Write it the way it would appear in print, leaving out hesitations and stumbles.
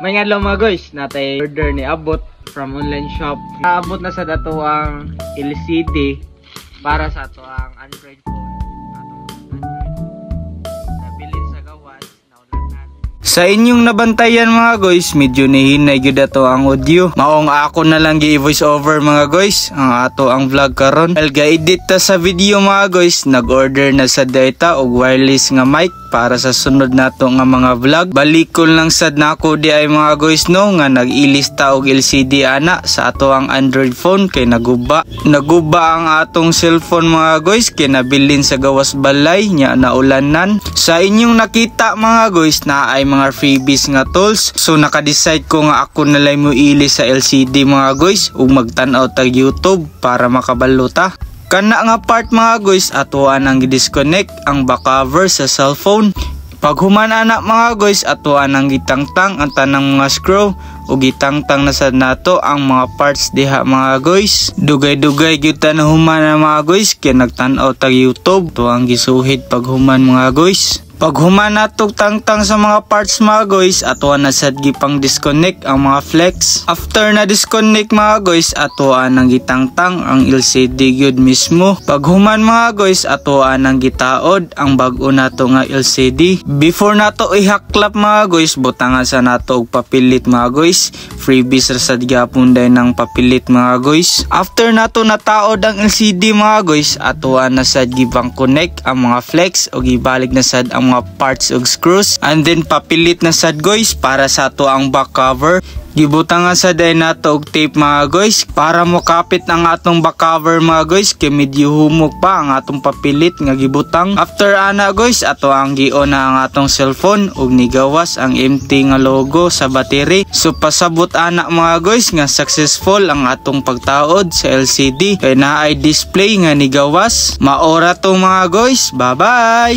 May nga lang mga guys, natay order ni abot from online shop. Naabot na sa dato ang LCD para sa ato ang Android phone. Nabilin sa gawas, naulanan. Sa inyong nabantayan mga guys, medyo nihinay gyud ato ang audio. Maong ako na lang gi-voice over mga guys ang ato ang vlog karon. El ga-edit ta sa video mga guys, nag-order na sa data og wireless nga mic para sa sunod nato nga mga vlog. Balikon lang sad nako di ay mga guys no nga nag-ilista og LCD ana sa ato ang Android phone kay naguba ang atong cellphone mga guys kay nabilin sa gawas balay nya naulanan. Sa inyong nakita mga guys na ay mga freebies nga tools, so naka-decide ko nga ako na lang mo ili sa LCD mga guys ug magtan-aw tag YouTube para makabalo ta. Kana nga part mga guys atuan ang i-disconnect ang back cover sa cellphone. Pag human anak mga guys atuan ang gitangtang ang tanang mga screw o gitangtang na sad nato ang mga parts diha mga guys. Dugay-dugay gyud ta na human na mga guys kay nagtan-aw tag YouTube. To ang gisuhid pag human mga guys. Pag human nato tangtang sa mga parts mga guys, atuan na sad gipang disconnect ang mga flex. After na disconnect mga guys, atuan nang gitangtang ang LCD gyud mismo. Pag human mga guys, atuan nang gitaod ang bag-o nato nga LCD. Before nato ihaklap mga guys, butangan sa nato og papilit mga guys. Freebies ra sad gyapon day ng papilit mga guys. After nato nataod ang LCD mga guys, atuan na sad gipang connect ang mga flex o gibalik na sad ang mga parts og screws, and then papilit na sad guys para sa ato ang back cover. Gibutangan sa day nato og tape mga guys para mo kapit ang atong back cover mga guys kay medyo humok pa ang atong papilit nga gibutang. After ana guys ato ang gi-on na ang atong cellphone ug nigawas ang empty nga logo sa battery. So pasabot ana mga guys nga successful ang atong pagtaod sa LCD kay naay display nga nigawas. Maora to mga guys. Bye bye.